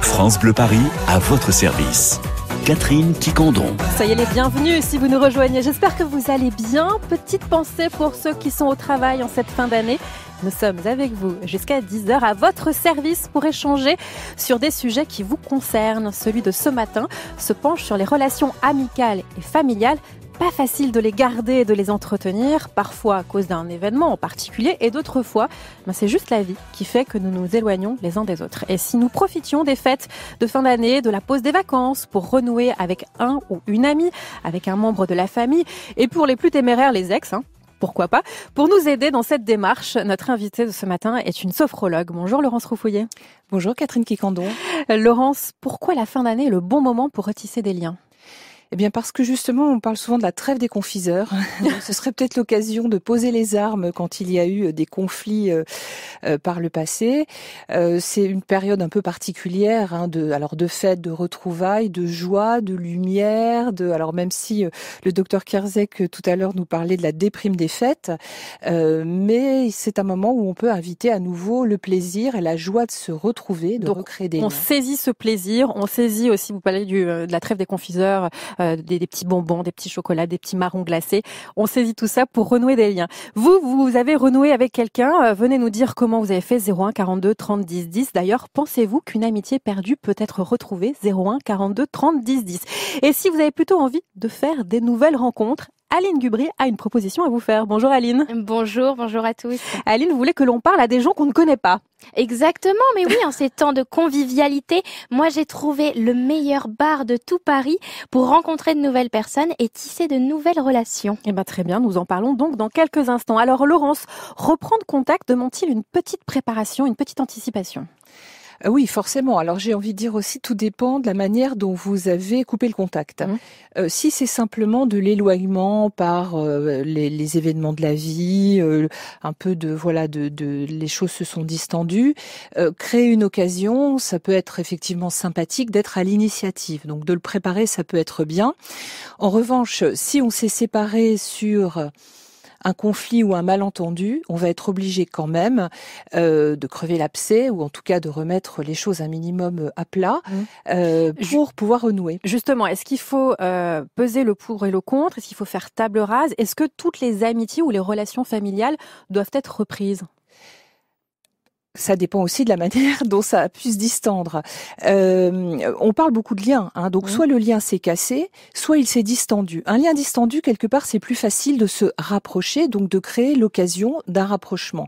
France Bleu Paris, à votre service. Catherine Quicandon. Soyez les bienvenus si vous nous rejoignez. J'espère que vous allez bien. Petite pensée pour ceux qui sont au travail en cette fin d'année. Nous sommes avec vous jusqu'à 10h à votre service pour échanger sur des sujets qui vous concernent. Celui de ce matin se penche sur les relations amicales et familiales. Pas facile de les garder et de les entretenir, parfois à cause d'un événement en particulier, et d'autres fois, c'est juste la vie qui fait que nous nous éloignons les uns des autres. Et si nous profitions des fêtes de fin d'année, de la pause des vacances, pour renouer avec un ou une amie, avec un membre de la famille, et pour les plus téméraires, les ex, pourquoi pas. Pour nous aider dans cette démarche, notre invitée de ce matin est une sophrologue. Bonjour Laurence Roufouillet. Bonjour Catherine Quicandon. Laurence, pourquoi la fin d'année est le bon moment pour retisser des liens ? Eh bien parce que justement on parle souvent de la trêve des confiseurs. Donc, ce serait peut-être l'occasion de poser les armes quand il y a eu des conflits par le passé. C'est une période un peu particulière de fêtes, de retrouvailles, de joie, de lumière. Alors même si le docteur Kierzek tout à l'heure nous parlait de la déprime des fêtes, mais c'est un moment où on peut inviter à nouveau le plaisir et la joie de se retrouver, de recréer des liens. On saisit ce plaisir, on saisit aussi, vous parlez de la trêve des confiseurs, des petits bonbons, des petits chocolats, des petits marrons glacés. On saisit tout ça pour renouer des liens. Vous avez renoué avec quelqu'un. Venez nous dire comment vous avez fait. 01 42 30 10 10. D'ailleurs, pensez-vous qu'une amitié perdue peut être retrouvée? 01 42 30 10 10. Et si vous avez plutôt envie de faire des nouvelles rencontres, Aline Gubry a une proposition à vous faire. Bonjour Aline. Bonjour à tous. Aline, vous voulez que l'on parle à des gens qu'on ne connaît pas? Exactement, mais oui, en ces temps de convivialité, moi j'ai trouvé le meilleur bar de tout Paris pour rencontrer de nouvelles personnes et tisser de nouvelles relations. Eh bien très bien, nous en parlons donc dans quelques instants. Alors Laurence, reprendre contact demande-t-il une petite préparation, une petite anticipation ? Oui, forcément. Alors j'ai envie de dire aussi, tout dépend de la manière dont vous avez coupé le contact. Si c'est simplement de l'éloignement par les événements de la vie, un peu les choses se sont distendues, créer une occasion, ça peut être effectivement sympathique d'être à l'initiative. Donc de le préparer, ça peut être bien. En revanche, si on s'est séparé sur un conflit ou un malentendu, on va être obligé quand même de crever l'abcès ou en tout cas de remettre les choses un minimum à plat pour pouvoir renouer. Justement, est-ce qu'il faut peser le pour et le contre? Est-ce qu'il faut faire table rase? Est-ce que toutes les amitiés ou les relations familiales doivent être reprises? Ça dépend aussi de la manière dont ça a pu se distendre. On parle beaucoup de liens, donc soit le lien s'est cassé, soit il s'est distendu. Un lien distendu, quelque part, c'est plus facile de se rapprocher, donc de créer l'occasion d'un rapprochement.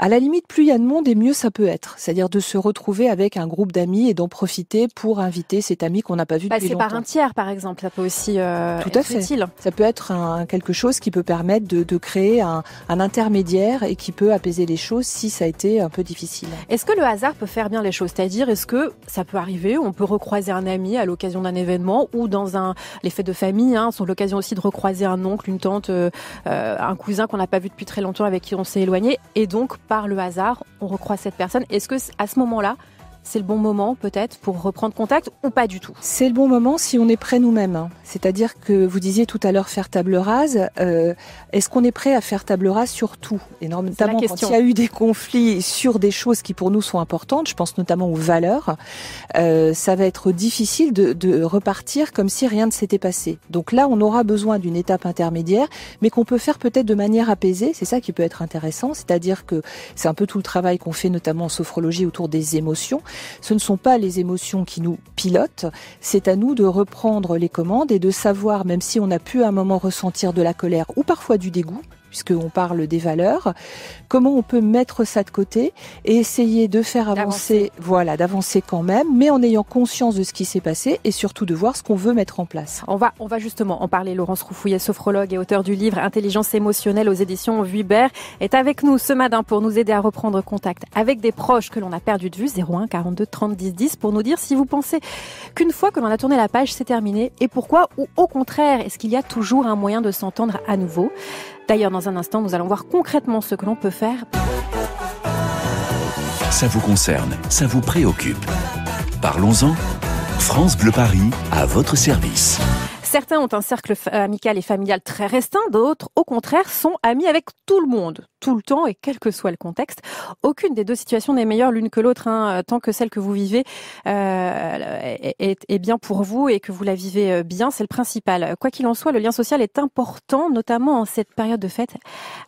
À la limite, plus il y a de monde et mieux ça peut être. C'est-à-dire de se retrouver avec un groupe d'amis et d'en profiter pour inviter cet ami qu'on n'a pas vu depuis longtemps. C'est par un tiers, par exemple. Ça peut aussi Tout à être fait. utile. Ça peut être quelque chose qui peut permettre de créer un intermédiaire et qui peut apaiser les choses si ça a été un peu difficile. Est-ce que le hasard peut faire bien les choses? C'est-à-dire, est-ce que ça peut arriver, on peut recroiser un ami à l'occasion d'un événement ou dans les fêtes de famille, sont l'occasion aussi de recroiser un oncle, une tante, un cousin qu'on n'a pas vu depuis très longtemps, avec qui on s'est éloigné, et donc par le hasard, on recroise cette personne. Est-ce que à ce moment-là, c'est le bon moment peut-être pour reprendre contact ou pas du tout? C'est le bon moment si on est prêt nous-mêmes. C'est-à-dire que vous disiez tout à l'heure faire table rase. Est-ce qu'on est prêt à faire table rase sur tout? Et notamment quand il y a eu des conflits sur des choses qui pour nous sont importantes, je pense notamment aux valeurs, ça va être difficile de repartir comme si rien ne s'était passé. Donc là, on aura besoin d'une étape intermédiaire, mais qu'on peut faire peut-être de manière apaisée. C'est ça qui peut être intéressant. C'est-à-dire que c'est un peu tout le travail qu'on fait notamment en sophrologie autour des émotions. Ce ne sont pas les émotions qui nous pilotent, c'est à nous de reprendre les commandes et de savoir, même si on a pu à un moment ressentir de la colère ou parfois du dégoût, puisqu'on parle des valeurs, comment on peut mettre ça de côté et essayer de faire avancer, d'avancer quand même, mais en ayant conscience de ce qui s'est passé et surtout de voir ce qu'on veut mettre en place. On va justement en parler. Laurence Roufouillet, sophrologue et auteur du livre Intelligence émotionnelle aux éditions Vuibert, est avec nous ce matin pour nous aider à reprendre contact avec des proches que l'on a perdu de vue. 01 42 30 10 10 pour nous dire si vous pensez qu'une fois que l'on a tourné la page, c'est terminé et pourquoi, ou au contraire, est-ce qu'il y a toujours un moyen de s'entendre à nouveau? D'ailleurs, dans un instant, nous allons voir concrètement ce que l'on peut faire. Ça vous concerne, ça vous préoccupe. Parlons-en. France Bleu Paris, à votre service. Certains ont un cercle amical et familial très restreint, d'autres, au contraire, sont amis avec tout le monde. tout le temps et quel que soit le contexte. Aucune des deux situations n'est meilleure l'une que l'autre, tant que celle que vous vivez est bien pour vous et que vous la vivez bien, c'est le principal. Quoi qu'il en soit, le lien social est important, notamment en cette période de fête.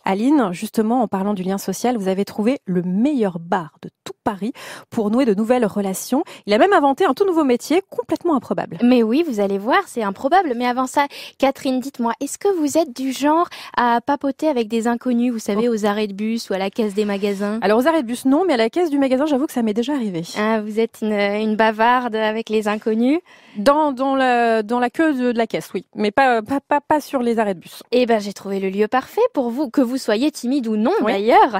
Aline, justement, en parlant du lien social, vous avez trouvé le meilleur bar de tout Paris pour nouer de nouvelles relations. Il a même inventé un tout nouveau métier complètement improbable. Mais oui, vous allez voir, c'est improbable. Mais avant ça, Catherine, dites-moi, est-ce que vous êtes du genre à papoter avec des inconnus, vous savez, aux arrêts de bus ou à la caisse des magasins? Alors aux arrêts de bus, non, mais à la caisse du magasin, j'avoue que ça m'est déjà arrivé. Ah, vous êtes une bavarde avec les inconnus? Dans la queue de la caisse, oui, mais pas sur les arrêts de bus. Eh ben, j'ai trouvé le lieu parfait pour vous, que vous soyez timide ou non, oui. D'ailleurs.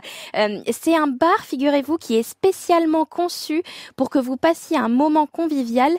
C'est un bar, figurez-vous, qui est spécialement conçu pour que vous passiez un moment convivial,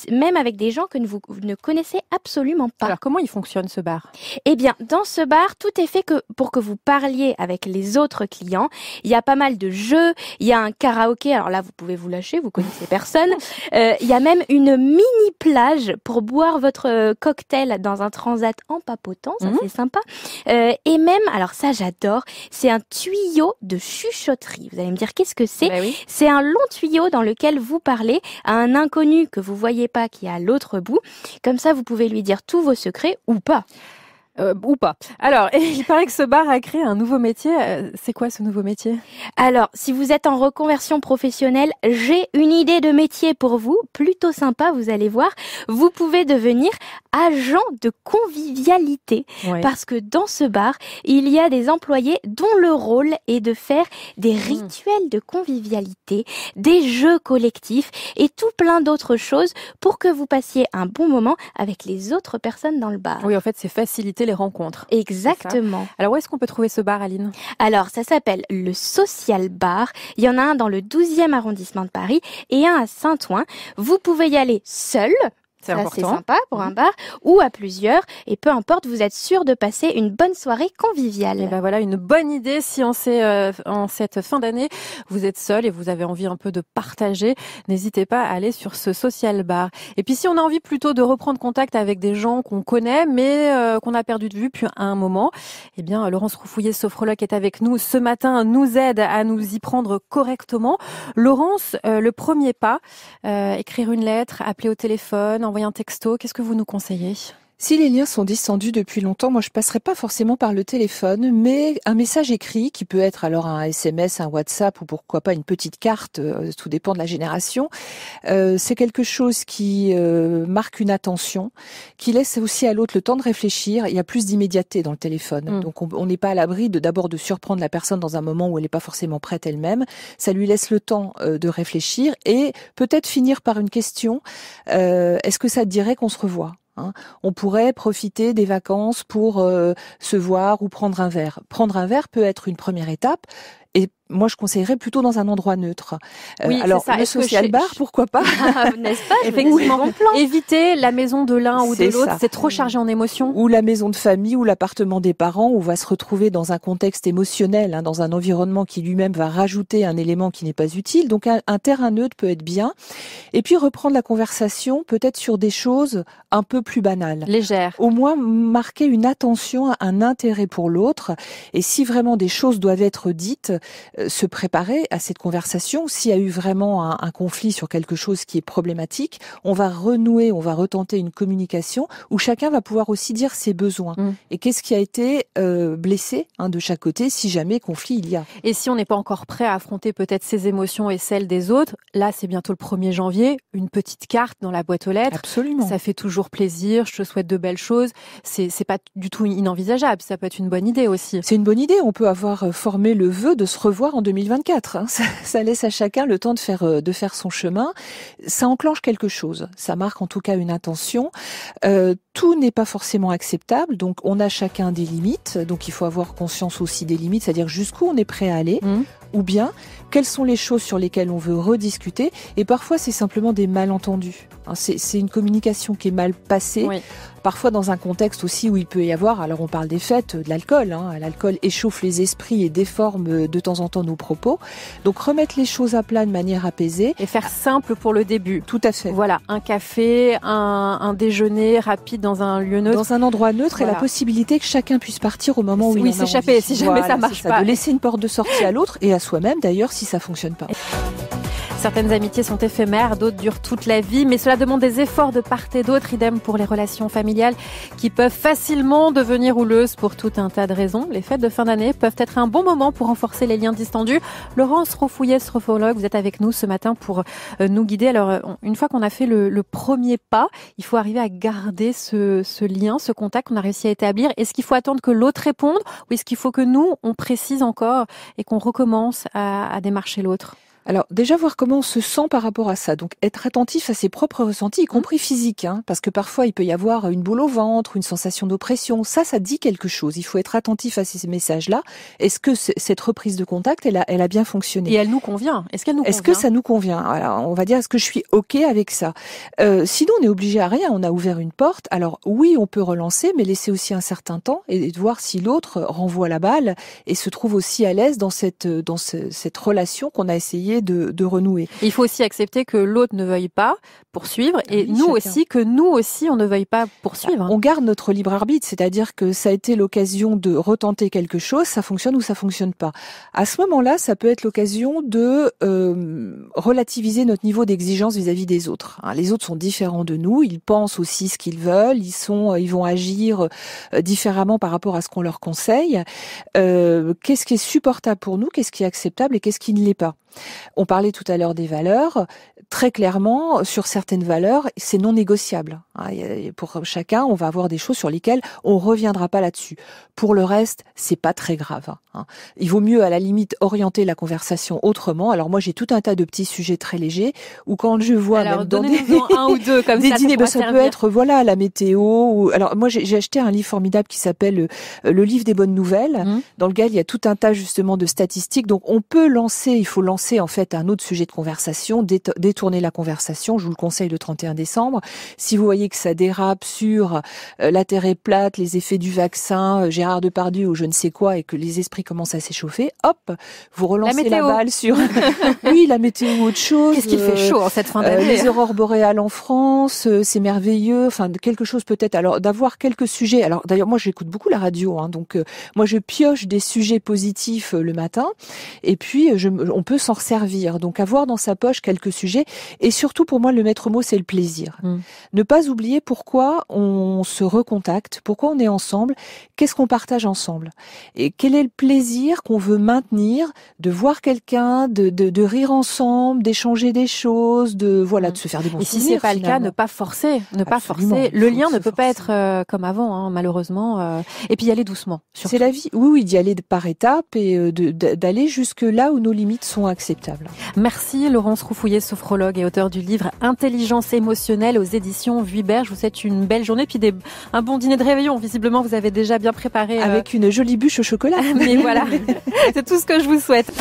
même avec des gens que vous ne connaissez absolument pas. Alors, comment il fonctionne, ce bar? Eh bien, dans ce bar, tout est fait pour que vous parliez avec les autres clients. Il y a pas mal de jeux, il y a un karaoké, alors là, vous pouvez vous lâcher, vous connaissez personne. Il y a même une mini plage pour boire votre cocktail dans un transat en papotant, ça c'est sympa. Et même, alors ça j'adore, c'est un tuyau de chuchotterie. Vous allez me dire qu'est-ce que c'est? Ben oui. C'est un long tuyau dans lequel vous parlez à un inconnu que vous voyez pas qui est à l'autre bout. Comme ça, vous pouvez lui dire tous vos secrets ou pas. Ou pas. Alors, il paraît que ce bar a créé un nouveau métier. C'est quoi ce nouveau métier? Alors, si vous êtes en reconversion professionnelle, j'ai une idée de métier pour vous, plutôt sympa, vous allez voir. Vous pouvez devenir agent de convivialité. Ouais. Parce que dans ce bar, il y a des employés dont le rôle est de faire des rituels de convivialité, des jeux collectifs et tout plein d'autres choses pour que vous passiez un bon moment avec les autres personnes dans le bar. Oui, en fait, c'est faciliter les rencontres. Exactement. Alors, où est-ce qu'on peut trouver ce bar, Aline? Alors, ça s'appelle le Social Bar. Il y en a un dans le 12e arrondissement de Paris et un à Saint-Ouen. Vous pouvez y aller seul. C'est important. C'est sympa pour un bar, ou à plusieurs, et peu importe, vous êtes sûr de passer une bonne soirée conviviale. Et ben voilà, une bonne idée si en cette fin d'année, vous êtes seul et vous avez envie un peu de partager, n'hésitez pas à aller sur ce social bar. Et puis si on a envie plutôt de reprendre contact avec des gens qu'on connaît, mais qu'on a perdu de vue depuis un moment, eh bien Laurence Roufouillet, sophrologue, est avec nous ce matin, nous aide à nous y prendre correctement. Laurence, le premier pas, écrire une lettre, appeler au téléphone, envoyer un texto, qu'est-ce que vous nous conseillez? Si les liens sont distendus depuis longtemps, moi je passerai pas forcément par le téléphone, mais un message écrit qui peut être alors un SMS, un WhatsApp ou pourquoi pas une petite carte, tout dépend de la génération. C'est quelque chose qui marque une attention, qui laisse aussi à l'autre le temps de réfléchir. Il y a plus d'immédiateté dans le téléphone, donc on n'est pas à l'abri d'abord de surprendre la personne dans un moment où elle n'est pas forcément prête elle-même. Ça lui laisse le temps de réfléchir et peut-être finir par une question. Est-ce que ça te dirait qu'on se revoit ? On pourrait profiter des vacances pour se voir ou prendre un verre. Prendre un verre peut être une première étape. Et moi, je conseillerais plutôt dans un endroit neutre. Oui, alors, le social bar, pourquoi pas? N'est-ce pas? Effectivement. Éviter la maison de l'un ou de l'autre, c'est trop chargé en émotions. Ou la maison de famille ou l'appartement des parents, où on va se retrouver dans un contexte émotionnel, dans un environnement qui lui-même va rajouter un élément qui n'est pas utile. Donc, un terrain neutre peut être bien. Et puis, reprendre la conversation, peut-être sur des choses un peu plus banales. Légères. Au moins, marquer une attention, un intérêt pour l'autre. Et si vraiment des choses doivent être dites, se préparer à cette conversation. S'il y a eu vraiment un conflit sur quelque chose qui est problématique, on va renouer, on va retenter une communication où chacun va pouvoir aussi dire ses besoins. Et qu'est-ce qui a été blessé de chaque côté si jamais conflit il y a. Et si on n'est pas encore prêt à affronter peut-être ses émotions et celles des autres, là c'est bientôt le 1er janvier, une petite carte dans la boîte aux lettres. Absolument. Ça fait toujours plaisir, je te souhaite de belles choses. C'est pas du tout inenvisageable, ça peut être une bonne idée aussi. C'est une bonne idée, on peut avoir formé le vœu de se revoir en 2024. Ça laisse à chacun le temps de faire son chemin. Ça enclenche quelque chose. Ça marque en tout cas une intention. Tout n'est pas forcément acceptable. Donc, on a chacun des limites. Donc, il faut avoir conscience aussi des limites, c'est-à-dire jusqu'où on est prêt à aller. Ou bien, quelles sont les choses sur lesquelles on veut rediscuter. Et parfois, c'est simplement des malentendus. C'est une communication qui est mal passée. Oui. parfois dans un contexte aussi où il peut y avoir, alors on parle des fêtes, de l'alcool. L'alcool échauffe les esprits et déforme de temps en temps nos propos. Donc remettre les choses à plat de manière apaisée. Et faire simple pour le début. Tout à fait. Voilà, un café, un déjeuner rapide dans un lieu neutre. Dans un endroit neutre et la possibilité que chacun puisse partir au moment où il en a s'échapper envie. si jamais ça marche pas. De laisser une porte de sortie à l'autre et à soi-même d'ailleurs si ça fonctionne pas. Certaines amitiés sont éphémères, d'autres durent toute la vie, mais cela demande des efforts de part et d'autre, idem pour les relations familiales qui peuvent facilement devenir houleuses pour tout un tas de raisons. Les fêtes de fin d'année peuvent être un bon moment pour renforcer les liens distendus. Laurence Rofouillet, sophrologue, vous êtes avec nous ce matin pour nous guider. Alors, une fois qu'on a fait le premier pas, il faut arriver à garder ce lien, ce contact qu'on a réussi à établir. Est-ce qu'il faut attendre que l'autre réponde ou est-ce qu'il faut que nous, on précise encore et qu'on recommence à démarcher l'autre ? Alors déjà voir comment on se sent par rapport à ça. Donc être attentif à ses propres ressentis, y compris physiques, parce que parfois il peut y avoir une boule au ventre, une sensation d'oppression. Ça dit quelque chose. Il faut être attentif à ces messages-là. Est-ce que cette reprise de contact, elle a bien fonctionné ? Et elle nous convient ? Est-ce qu'elle nous convient ? Est-ce que ça nous convient ? Alors on va dire, est-ce que je suis OK avec ça ? Sinon on est obligé à rien. On a ouvert une porte. Alors oui, on peut relancer, mais laisser aussi un certain temps et de voir si l'autre renvoie la balle et se trouve aussi à l'aise dans cette relation qu'on a essayé de renouer. Il faut aussi accepter que l'autre ne veuille pas poursuivre et nous aussi, on ne veuille pas poursuivre. On garde notre libre arbitre, c'est-à-dire que ça a été l'occasion de retenter quelque chose, ça fonctionne ou ça fonctionne pas. À ce moment-là, ça peut être l'occasion de relativiser notre niveau d'exigence vis-à-vis des autres. Les autres sont différents de nous, ils pensent aussi ce qu'ils veulent, ils vont agir différemment par rapport à ce qu'on leur conseille. Qu'est-ce qui est supportable pour nous, qu'est-ce qui est acceptable et qu'est-ce qui ne l'est pas ? On parlait tout à l'heure des valeurs. Très clairement, sur certaines valeurs, c'est non négociable. Pour chacun, on va avoir des choses sur lesquelles on reviendra pas là-dessus. Pour le reste, c'est pas très grave. Il vaut mieux, à la limite, orienter la conversation autrement. Alors moi, j'ai tout un tas de petits sujets très légers où quand je vois même dans un ou deux comme des dîners, ça peut être la météo. Alors moi, j'ai acheté un livre formidable qui s'appelle Le livre des bonnes nouvelles, dans lequel il y a tout un tas justement de statistiques. Donc on peut il faut lancer en fait un autre sujet de conversation, détourner la conversation. Je vous le conseille le 31 décembre. Si vous voyez que ça dérape sur la Terre est plate, les effets du vaccin, Gérard Depardieu ou je ne sais quoi, et que les esprits commencent à s'échauffer, hop, vous relancez la balle sur oui, la météo ou autre chose. Qu'est-ce qu'il fait chaud en cette fin d'année ? Les aurores boréales en France, c'est merveilleux. Enfin, quelque chose peut-être. Alors d'avoir quelques sujets. Alors d'ailleurs, moi j'écoute beaucoup la radio, donc moi je pioche des sujets positifs le matin, et puis on peut s'en servir. Donc avoir dans sa poche quelques sujets et surtout pour moi le maître mot c'est le plaisir. Ne pas oublier pourquoi on se recontacte, pourquoi on est ensemble, qu'est-ce qu'on partage ensemble et quel est le plaisir qu'on veut maintenir de voir quelqu'un, de rire ensemble, d'échanger des choses, de se faire des bons souvenirs. Et si c'est pas le cas, ne pas forcer, Le lien ne peut pas être comme avant, malheureusement. Et puis y aller doucement. C'est la vie. Oui, d'y aller par étapes et d'aller jusque là où nos limites sont acceptable. Merci Laurence Rofouillet, sophrologue et auteure du livre Intelligence émotionnelle aux éditions Vuibert. Je vous souhaite une belle journée puis un bon dîner de réveillon. Visiblement, vous avez déjà bien préparé. Avec une jolie bûche au chocolat. Mais voilà, c'est tout ce que je vous souhaite.